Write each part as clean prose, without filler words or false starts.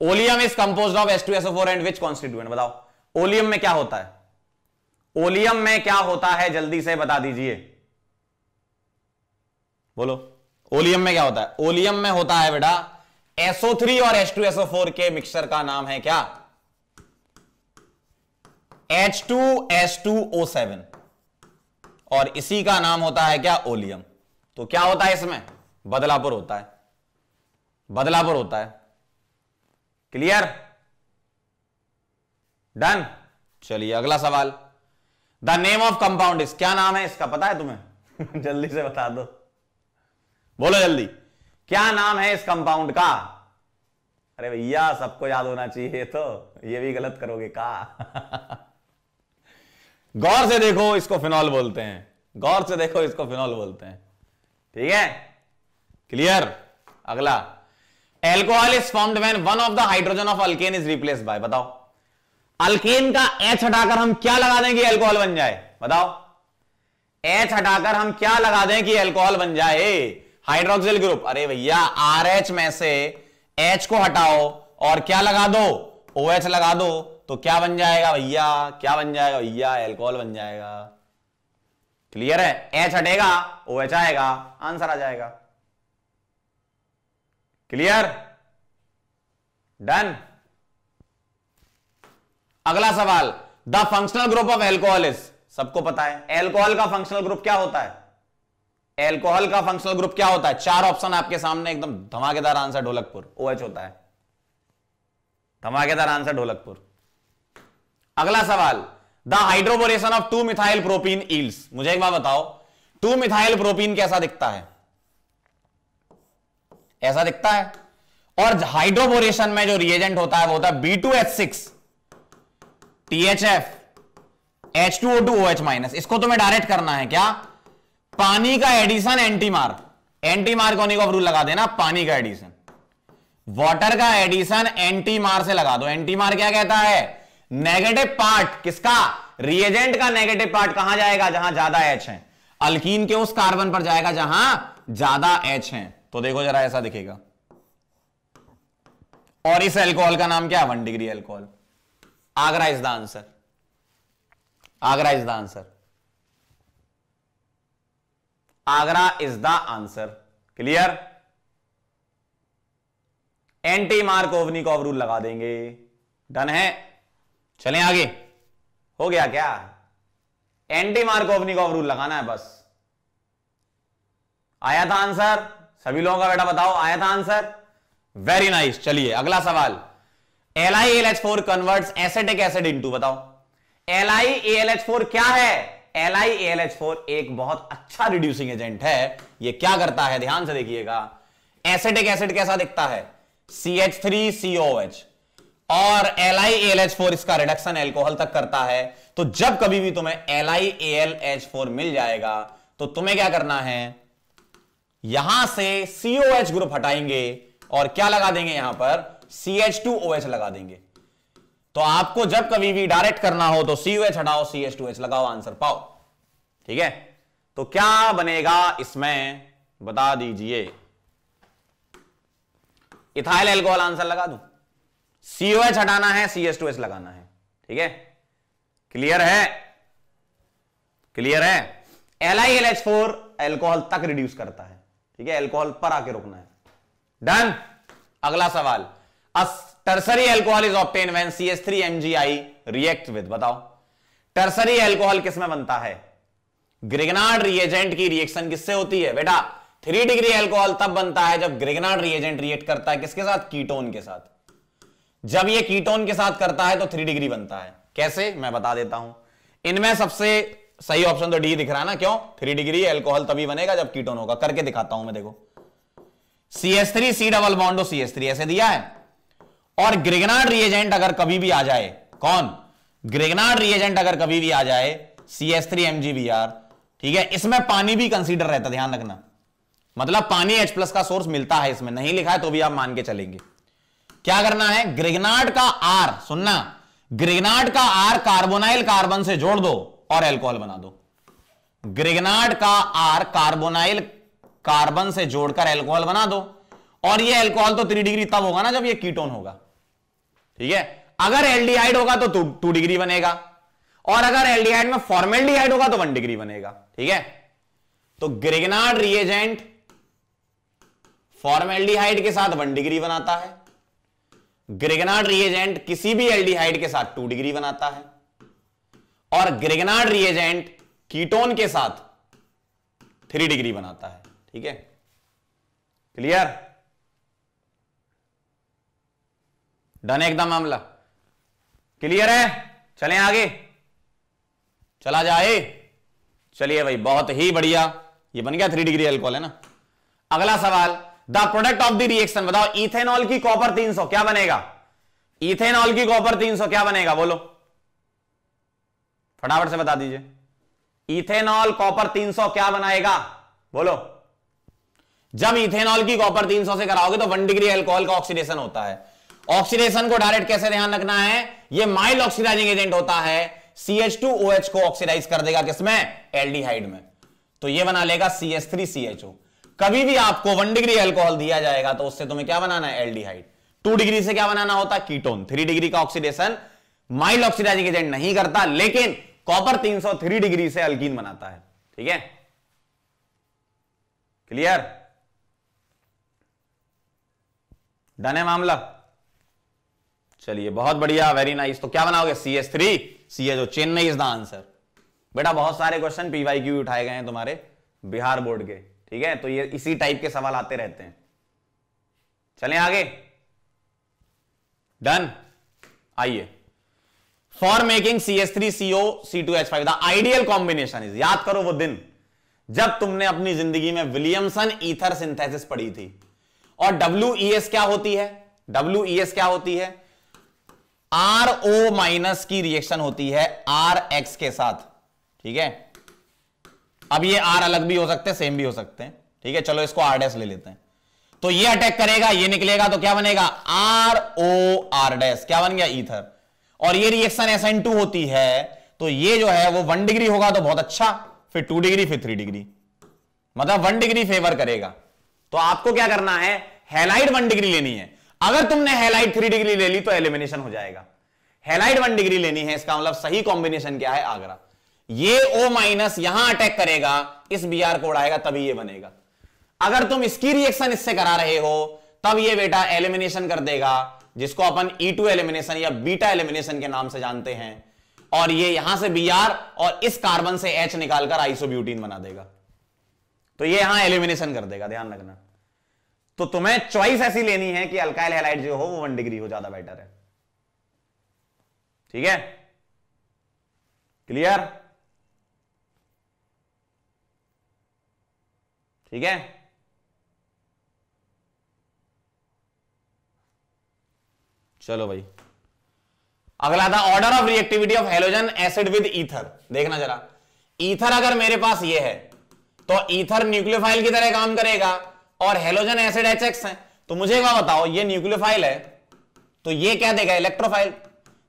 Oleum is composed of H2SO4 and which constituent? बताओ oleum में क्या होता है, ओलियम में क्या होता है, जल्दी से बता दीजिए, बोलो ओलियम में क्या होता है? ओलियम में होता है बेटा SO3 और H2SO4 के मिक्सचर का नाम है क्या? H2S2O7, और इसी का नाम होता है क्या? ओलियम। तो क्या होता है इसमें? बदलापुर होता है, बदलापुर होता है। क्लियर? डन। चलिए अगला सवाल, the name of compound is, क्या नाम है इसका पता है तुम्हें? जल्दी से बता दो, बोलो जल्दी, क्या नाम है इस कंपाउंड का? अरे भैया सबको याद होना चाहिए, तो ये भी गलत करोगे का? गौर से देखो, इसको फिनॉल बोलते हैं, गौर से देखो इसको फिनॉल बोलते हैं। ठीक है, क्लियर? अगला, alcohol is formed when one of the hydrogen of alkane is replaced by, बताओ अल्केन का H हटाकर हम क्या लगा दें कि एल्कोहल बन जाए? बताओ H हटाकर हम क्या लगा दें कि एल्कोहल बन जाए? Hydroxyl group. अरे भैया RH में से H को हटाओ और क्या लगा दो? OH लगा दो, तो क्या बन जाएगा भैया? क्या बन जाएगा भैया? एल्कोहल बन जाएगा। क्लियर है? H हटेगा OH आएगा, आंसर आ जाएगा। क्लियर? डन। अगला सवाल, the functional group of alcohol is, सबको पता है एल्कोहल का फंक्शनल ग्रुप क्या होता है? एल्कोहल का फंक्शनल ग्रुप क्या होता है? चार ऑप्शन आपके सामने, एकदम धमाकेदार आंसर ढोलकपुर, OH होता है। धमाकेदार आंसर ढोलकपुर। अगला सवाल, the hydroboration of two methyl propene yields, मुझे एक बात बताओ 2-मिथाइल प्रोपीन कैसा दिखता है? ऐसा दिखता है, और हाइड्रोबोरेशन में जो रिएजेंट होता है वो होता है B2H6 THF H2O2 OH-। इसको तुम्हें डायरेक्ट करना है क्या? पानी का एडिशन एंटीमार, एंटीमार्कोनिकोव रूल लगा देना, पानी का एडिशन। वाटर का एडिशन एंटीमार से लगा दो। एंटीमार क्या कहता है? नेगेटिव पार्ट किसका? रिएजेंट का नेगेटिव पार्ट कहां जाएगा? जहां ज्यादा H है। अल्कीन के उस कार्बन पर जाएगा जहां ज्यादा H है। तो देखो जरा, ऐसा दिखेगा। और इस एल्कोहल का नाम क्या? 1 degree alcohol. Agra is the answer, Agra is the answer, Agra is the answer. Clear? Anti Markovnikov rule लगा देंगे। डन है? चलें आगे। हो गया क्या? एंटी मार्कोवनिकोव रूल लगाना है बस। आया था आंसर? सभी लोगों का बेटा बताओ, आया था आंसर? Very nice. चलिए अगला सवाल, LiAlH4 converts acetic acid into, बताओ LiAlH4 क्या है? LiAlH4 एक बहुत अच्छा रिड्यूसिंग एजेंट है। ये क्या करता है? ध्यान से देखिएगा। एसिटिक एसिड कैसा दिखता है? CH3COOH, और LiAlH4 इसका रिडक्शन एल्कोहल तक करता है। तो जब कभी भी तुम्हें LiAlH4 मिल जाएगा तो तुम्हें क्या करना है? यहां से COH ग्रुप हटाएंगे और क्या लगा देंगे? यहां पर CH2OH लगा देंगे। तो आपको जब कभी भी डायरेक्ट करना हो तो COH हटाओ, CH2OH लगाओ, आंसर पाओ। ठीक है? तो क्या बनेगा इसमें बता दीजिए। इथाइल एल्कोहल आंसर लगा दूं? COH हटाना है, CH2OH लगाना है। ठीक है? क्लियर है? क्लियर है? LiAlH4 एल्कोहल तक रिड्यूस करता है। ठीक है? एल्कोहल पर आके रुकना है। डन। अगला सवाल, tertiary alcohol is obtain when CH3MgI react with, बताओ टर्सरी एल्कोहल किस में बनता है? ग्रिग्नार्ड रिएजेंट की रिएक्शन किससे होती है? बेटा 3 डिग्री एल्कोहल तब बनता है जब ग्रिग्नार्ड रिएजेंट रिएक्ट करता है किसके साथ? कीटोन के साथ। जब ये कीटोन के साथ करता है तो 3 डिग्री बनता है। कैसे? मैं बता देता हूं। इनमें सबसे सही ऑप्शन तो डी दिख रहा है ना? क्यों? 3 डिग्री एल्कोहल तभी बनेगा जब कीटोन होगा। करके दिखाता हूं मैं, देखो CH3 C double bond CH3 ऐसे दिया है, और ग्रिग्नार्ड रिएजेंट अगर कभी भी आ जाए, कौन? ग्रिग्नार्ड रिएजेंट अगर कभी भी आ जाए CH3MgBr, ठीक है, इसमें पानी भी कंसीडर रहता, ध्यान रखना। मतलब पानी H+ का सोर्स मिलता है इसमें, नहीं लिखा है तो भी आप मान के चलेंगे। क्या करना है? ग्रिग्नार्ड का R, सुनना, ग्रिग्नार्ड का R कार्बोनाइल कार्बन से जोड़ दो और एल्कोहल बना दो। ग्रिग्नार्ड का R कार्बोनाइल कार्बन से जोड़कर एल्कोहल बना दो, और ये एल्कोहल तो 3 डिग्री तब होगा ना जब ये कीटोन होगा। ठीक है, अगर एल्डिहाइड होगा तो 2 डिग्री बनेगा, और अगर एल्डिहाइड में फॉर्मेल्डिहाइड होगा तो 1 डिग्री बनेगा। ठीक है, तो ग्रिग्नार्ड रिएजेंट फॉर्मेल्डिहाइड के साथ 1 डिग्री बनाता है, ग्रिग्नार्ड रिएजेंट किसी भी एल्डिहाइड के साथ 2 डिग्री बनाता है, और ग्रिग्नार्ड रिएजेंट कीटोन के साथ 3 डिग्री बनाता है। ठीक है, क्लियर, डन एकदम मामला क्लियर है। चलें आगे, चला जाए, चलिए भाई, बहुत ही बढ़िया, ये बन गया 3 डिग्री अल्कोहल है ना। अगला सवाल, the product of the reaction, बताओ इथेनॉल की कॉपर 300 क्या बनेगा? इथेनॉल की कॉपर 300 क्या बनेगा, बोलो फटाफट से बता दीजिए। इथेनॉल कॉपर 300 क्या बनाएगा, बोलो। जब इथेनॉल की कॉपर 300 से कराओगे तो 1 डिग्री अल्कोहल का ऑक्सीडेशन होता है। ऑक्सीडेशन को डायरेक्ट कैसे ध्यान रखना है, ये माइल्ड ऑक्सीडाइजिंग एजेंट होता है, CH2OH को ऑक्सीडाइज कर देगा किसमें, एल्डिहाइड में, तो ये बना लेगा CH3CHO। कभी भी आपको 1 डिग्री अल्कोहल दिया जाएगा तो उससे तुम्हें क्या बनाना है, एल्डिहाइड। 2 डिग्री से क्या बनाना होता है, कीटोन। 3 डिग्री का ऑक्सीडेशन माइल्ड ऑक्सीडाइजिंग एजेंट नहीं करता, लेकिन कॉपर 300 3 डिग्री से अल्कीन बनाता है। ठीक है, क्लियर, डन है मामला। चलिए बहुत बढ़िया, वेरी नाइस। तो क्या बनाओगे, CH3CHO, Chennai is the answer. बेटा बहुत सारे क्वेश्चन PYQ उठाए गए हैं तुम्हारे बिहार बोर्ड के, ठीक है, तो ये इसी टाइप के सवाल आते रहते हैं। चलें आगे, डन। आइए, for making CH3CO C2H5 the ideal combination is, याद करो वो दिन जब तुमने अपनी जिंदगी में विलियमसन ईथर सिंथेसिस पढ़ी थी। और WES क्या होती है, WES क्या होती है, RO माइनस की रिएक्शन होती है RX के साथ। ठीक है, अब ये R अलग भी हो सकते हैं, सेम भी हो सकते हैं। ठीक है, चलो इसको R' ले लेते हैं। तो ये अटैक करेगा, ये निकलेगा, तो क्या बनेगा, ROR', क्या बन गया, ईथर। और ये रिएक्शन SN2 होती है, तो ये जो है वो 1 डिग्री होगा तो बहुत अच्छा, फिर 2 डिग्री, फिर 3 डिग्री, मतलब 1 डिग्री फेवर करेगा। तो आपको क्या करना है, हैलाइड 1 डिग्री लेनी है। अगर तुमने हैलाइड 3 डिग्री ले ली तो एलिमिनेशन हो जाएगा। हैलाइड 1 डिग्री लेनी है, इसका मतलब सही कॉम्बिनेशन क्या है, आगरा। ये O माइनस यहां अटैक करेगा, इस Br को उड़ाएगा, तभी ये बनेगा। अगर तुम इसकी रिएक्शन इससे करा रहे हो तब ये बेटा एलिमिनेशन कर देगा, जिसको अपन E2 एलिमिनेशन या बीटा एलिमिनेशन के नाम से जानते हैं। और ये यहां से Br और इस कार्बन से H निकालकर आइसोब्यूटीन बना देगा, तो ये यहां एलिमिनेशन कर देगा, ध्यान रखना। तो तुम्हें चॉइस ऐसी लेनी है कि अल्काइल हैलाइड जो हो वो 1 डिग्री हो, ज्यादा बेटर है। ठीक है, क्लियर, ठीक है। चलो भाई, अगला था order of reactivity of halogen acid with ether. देखना जरा, ईथर अगर मेरे पास ये है तो ईथर न्यूक्लियोफाइल की तरह काम करेगा, और हैलोजन एसिड HX है, तो मुझे क्या बताओ, ये न्यूक्लियोफाइल है तो ये क्या देगा, इलेक्ट्रोफाइल।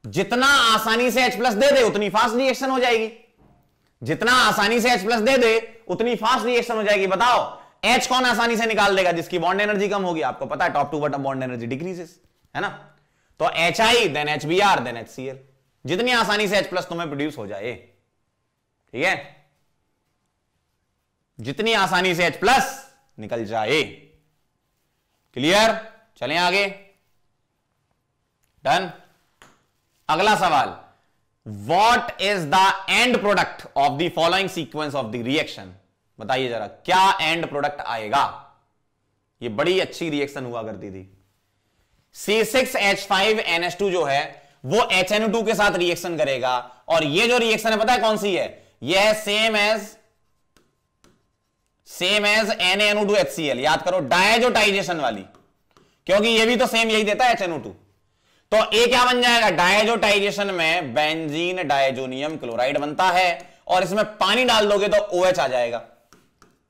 जितना आसानी से H+ दे दे उतनी फास्ट रिएक्शन हो जाएगी, जितना आसानी से H+ दे दे उतनी फास्ट रिएक्शन हो जाएगी। बताओ H कौन आसानी से निकाल देगा, जिसकी बॉन्ड एनर्जी कम होगी, आपको पता है top to bottom bond energy decreases, है ना। तो HI then HBr then HCl, जितनी आसानी से H+ तुम्हें प्रोड्यूस हो जाए, ठीक है, जितनी आसानी से H+ निकल जाए। क्लियर, चलें आगे, डन। अगला सवाल, what is the end product of the following sequence of the reaction. बताइए जरा, क्या एंड प्रोडक्ट आएगा। ये बड़ी अच्छी रिएक्शन हुआ करती थी। C6H5NH2 जो है वो HNO2 के साथ रिएक्शन करेगा, और ये जो रिएक्शन है पता है कौन सी है, ये है सेम एज NaNO2HCl। याद करो, डायजोटाइजेशन वाली, क्योंकि ये भी तो सेम यही देता है HNO2। तो ए क्या बन जाएगा, डायजोटाइजेशन में बेंजीन डायजोनियम क्लोराइड बनता है, और इसमें पानी डाल दोगे तो OH आ जाएगा।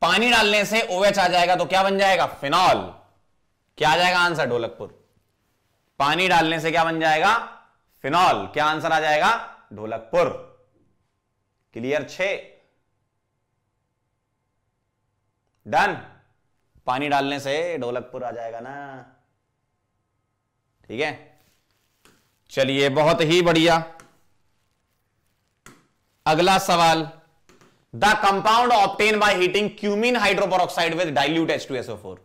पानी डालने से OH आ जाएगा, तो क्या बन जाएगा, फिनॉल। क्या आ जाएगा आंसर, ढोलकपुर। पानी डालने से क्या बन जाएगा, फिनॉल। क्या आंसर आ जाएगा, ढोलकपुर। Clear, 6 done. पानी डालने से ढोलकपुर आ जाएगा ना, ठीक है। चलिए बहुत ही बढ़िया। अगला सवाल, the compound obtain by heating cumene hydroperoxide with dilute H2SO4।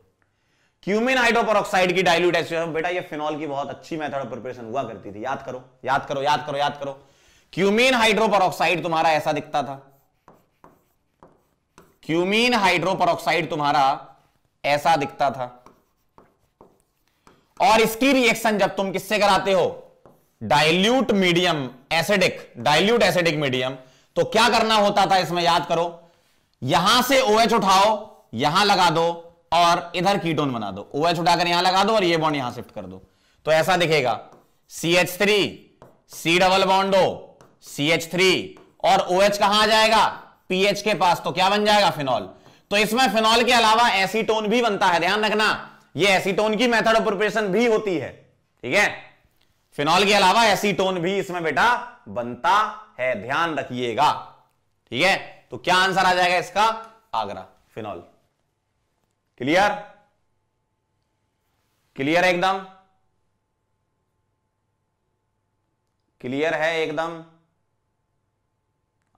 Cumene hydroperoxide की डाइल्यूट H2SO4, बेटा ये फिनॉल की बहुत अच्छी मेथड ऑफ प्रिपरेशन हुआ करती थी, याद करो याद करो याद करो याद करो। क्यूमीन हाइड्रोपेरोक्साइड तुम्हारा ऐसा दिखता था, क्यूमीन हाइड्रोपेरोक्साइड तुम्हारा ऐसा दिखता था, और इसकी रिएक्शन जब तुम किससे कराते हो, dilute medium acidic, dilute acidic medium, तो क्या करना होता था इसमें, याद करो, यहां से OH उठाओ, यहां लगा दो और इधर कीटोन बना दो, OH उठाकर यहां लगा दो और ये बॉन्ड यहां शिफ्ट कर दो, तो ऐसा दिखेगा CH3 C double bond O CH3 और OH कहां आ जाएगा, पीएच के पास, तो क्या बन जाएगा, फिनॉल। तो इसमें फिनॉल के अलावा एसीटोन भी बनता है, ध्यान रखना, ये एसीटोन की मेथड ऑफ प्रिपरेशन भी होती है, ठीक है, फिनॉल के अलावा एसीटोन भी इसमें बेटा बनता है, ध्यान रखिएगा, ठीक है। तो क्या आंसर आ जाएगा इसका, आगरा, फिनॉल। क्लियर, क्लियर एकदम, क्लियर है एकदम,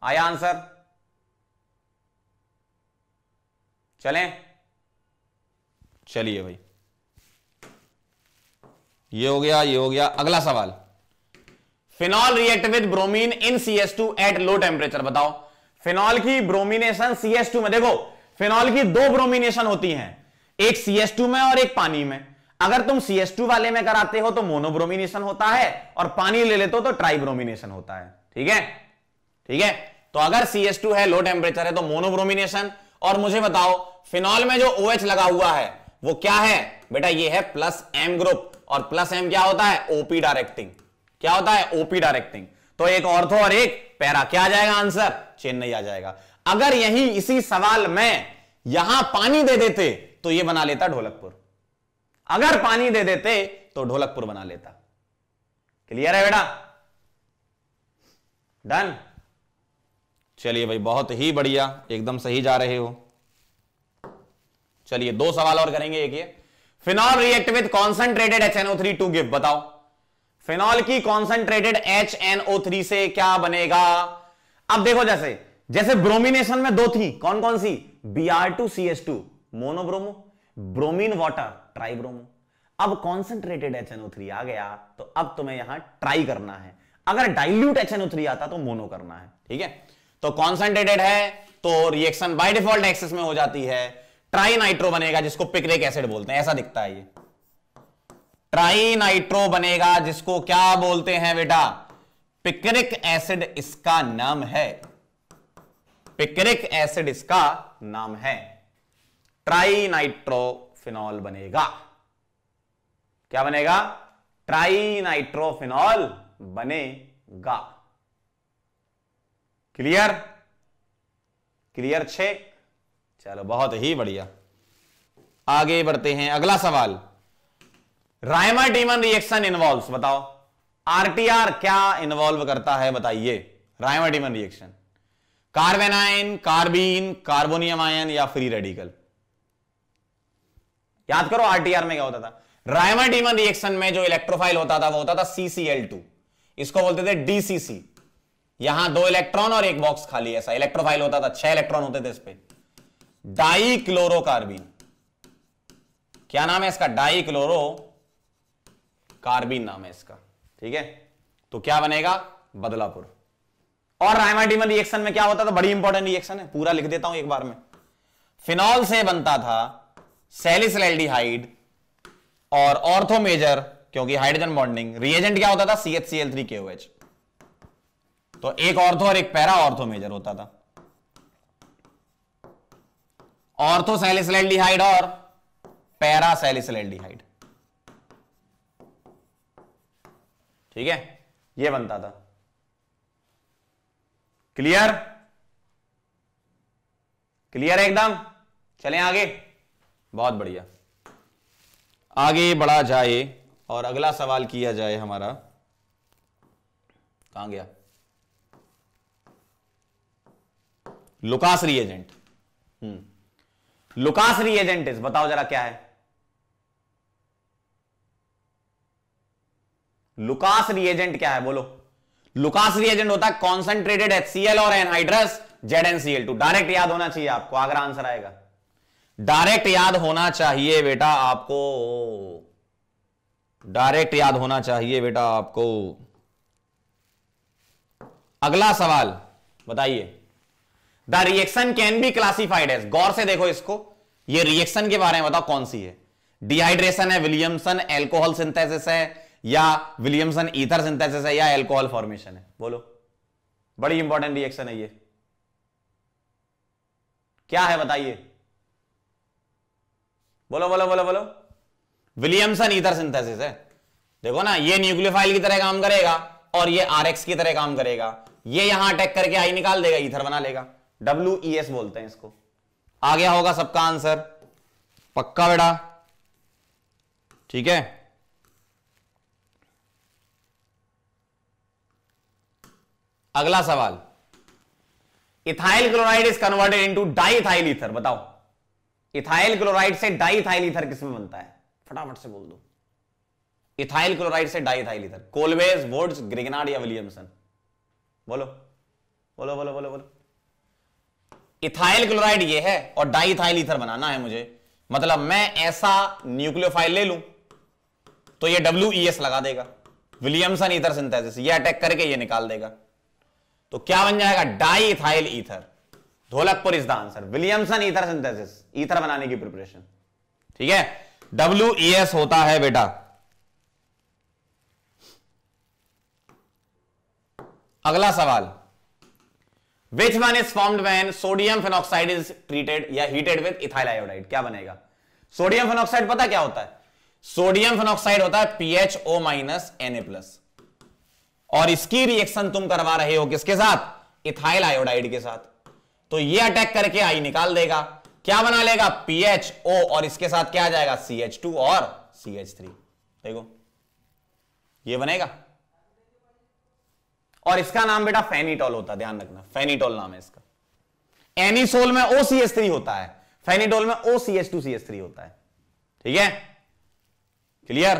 आया आंसर, चलें, चलिए भाई, ये हो गया, ये हो गया। अगला सवाल, phenol react with bromine in CH2 at low temperature. बताओ फिनॉल की ब्रोमिनेशन CH2 में, देखो फिनॉल की दो ब्रोमिनेशन होती हैं, एक CH2 में और एक पानी में। अगर तुम CH2 वाले में कराते हो तो मोनोब्रोमिनेशन होता है, और पानी ले लेते हो तो ट्राइब्रोमिनेशन होता है, ठीक है, ठीक है। तो अगर CH2 है, लो टेम्परेचर है, तो मोनोब्रोमिनेशन। और मुझे बताओ फिनॉल में जो OH लगा हुआ है वो क्या है, बेटा ये है +M ग्रुप, और +M क्या होता है, OP डायरेक्टिंग, क्या होता है, OP डायरेक्टिंग। तो एक ऑर्थो और एक पैरा, क्या आ जाएगा आंसर, चेन्नई आ जाएगा। अगर यही इसी सवाल में यहां पानी दे देते तो ये बना लेता ढोलकपुर, अगर पानी दे देते तो ढोलकपुर बना लेता। क्लियर है बेटा, डन। चलिए भाई बहुत ही बढ़िया, एकदम सही जा रहे हो। चलिए दो सवाल और करेंगे, एक ये, phenol react with concentrated HNO3 to give. बताओ फिनॉल की कॉन्सेंट्रेटेड HNO3 से क्या बनेगा। अब देखो जैसे जैसे ब्रोमिनेशन में दो थी, कौन कौन सी, Br2CH2 मोनोब्रोमो, ब्रोमीन वाटर ट्राइब्रोमो। अब कॉन्सेंट्रेटेड HNO3 आ गया, तो अब तुम्हें यहां ट्राई करना है, अगर डाइल्यूट HNO3 आता तो मोनो करना है, ठीक है। तो कॉन्सेंट्रेटेड है तो रिएक्शन बाय डिफॉल्ट एक्सेस में हो जाती है, ट्राई नाइट्रो बनेगा जिसको पिक्रिक एसिड बोलते हैं, ऐसा दिखता है ये, ट्राई नाइट्रो बनेगा जिसको क्या बोलते हैं बेटा, पिक्रिक एसिड इसका नाम है, पिक्रिक एसिड इसका नाम है, ट्राई नाइट्रो फिनॉल बनेगा। क्या बनेगा, ट्राई नाइट्रो फिनॉल बनेगा। Clear, clear 6। चलो बहुत ही बढ़िया, आगे बढ़ते हैं। अगला सवाल, रायमा-टीमन रिएक्शन इन्वॉल्व्स। बताओ आरटीआर क्या इन्वॉल्व करता है, बताइए। Reimer Tiemann reaction, carbanion, carbene, carbonium ion या फ्री रेडिकल। याद करो आरटीआर में क्या होता था, रायमा-टीमन रिएक्शन में जो इलेक्ट्रोफाइल होता था वो होता था CCl2, इसको बोलते थे DCC। यहां 2 इलेक्ट्रॉन और एक बॉक्स खाली, ऐसा इलेक्ट्रोफाइल होता था, 6 इलेक्ट्रॉन होते थे इस पे। डाइक्लोरोकार्बीन, क्या नाम है इसका, डाइक्लोरो कार्बीन नाम है इसका, ठीक है। तो क्या बनेगा, बदलापुर। और रायमा-टीमन रिएक्शन में क्या होता था, बड़ी इंपॉर्टेंट रिएक्शन है, पूरा लिख देता हूं एक बार में। फिनॉल से बनता था सैलिसिलएल्डिहाइड और ऑर्थो मेजर, क्योंकि हाइड्रोजन बॉन्डिंग, रिएजेंट क्या होता था, CHCl3KOH। तो एक ऑर्थो और एक पैरा ऑर्थो मेजर होता था, ऑर्थो सैलिसिलएल्डिहाइड और पैरा सैलिसिलएल्डिहाइड, ठीक है, यह बनता था। क्लियर, क्लियर एकदम। चलें आगे, बहुत बढ़िया, आगे बढ़ा जाए और अगला सवाल किया जाए हमारा। कहां गया, Lucas reagent. Lucas reagent is, बताओ जरा क्या है। लुकास रिएजेंट क्या है बोलो? लुकास रिएजेंट होता है कॉन्सेंट्रेटेड HCl और एनहाइड्रस ZnCl2। डायरेक्ट याद होना चाहिए आपको, अगर आंसर आएगा डायरेक्ट याद होना चाहिए बेटा आपको, डायरेक्ट याद होना चाहिए बेटा आपको। अगला सवाल बताइए, the reaction can be classified as, गौर से देखो इसको, ये रिएक्शन के बारे में बताओ कौन सी है? डिहाइड्रेशन है, विलियमसन एल्कोहल सिंथेसिस है, या विलियमसन ईथर सिंथेसिस है, या एल्कोहल फॉर्मेशन है? बोलो, बड़ी इंपॉर्टेंट रिएक्शन है ये, क्या है बताइए? बोलो बोलो बोलो बोलो। विलियमसन ईथर सिंथेसिस है। देखो ना, ये न्यूक्लियोफाइल की तरह काम करेगा और ये आरएक्स की तरह काम करेगा, ये यहां अटैक करके आई निकाल देगा, ईथर बना लेगा, WES बोलते हैं इसको। आ गया होगा सबका आंसर, पक्का बेटा? ठीक है, अगला सवाल, ethyl chloride is converted into diethyl ether. बताओ, इथाइल क्लोराइड से डाइथाइल ईथर किसमें बनता है? फटाफट से बोल दो। इथाइल क्लोराइड से diethyl ether, Kolbe's, Wurtz, Grignard या विलियमसन? बोलो बोलो बोलो बोलो बोलो। इथाइल क्लोराइड ये है और डाइथाइल ईथर बनाना है मुझे, मतलब मैं ऐसा न्यूक्लियोफाइल ले लूं तो ये WES लगा देगा, विलियमसन ईथर सिंथेसिस, ये अटैक करके ये निकाल देगा, तो क्या बन जाएगा? Diethyl ether. Dholakpur is the answer, Williamson ether synthesis, ether बनाने की प्रिपरेशन। ठीक है, WES होता है बेटा। अगला सवाल, which one is formed when sodium phenoxide is treated या हीटेड विद इथाइल आयोडाइड? क्या बनेगा? सोडियम फेनॉक्साइड पता क्या होता है? सोडियम फेनॉक्साइड होता है PHO Na+, और इसकी रिएक्शन तुम करवा रहे हो किसके साथ? इथाइल आयोडाइड के साथ, तो ये अटैक करके आई निकाल देगा, क्या बना लेगा? PHO, और इसके साथ क्या आ जाएगा? CH2 और CH3। देखो ये बनेगा, और इसका नाम बेटा फेनिटॉल होता है, ध्यान रखना, फेनिटॉल नाम है इसका। एनिसोल में OCH3 होता है, फेनिटॉल में OCH2CH3 होता है। ठीक है, क्लियर?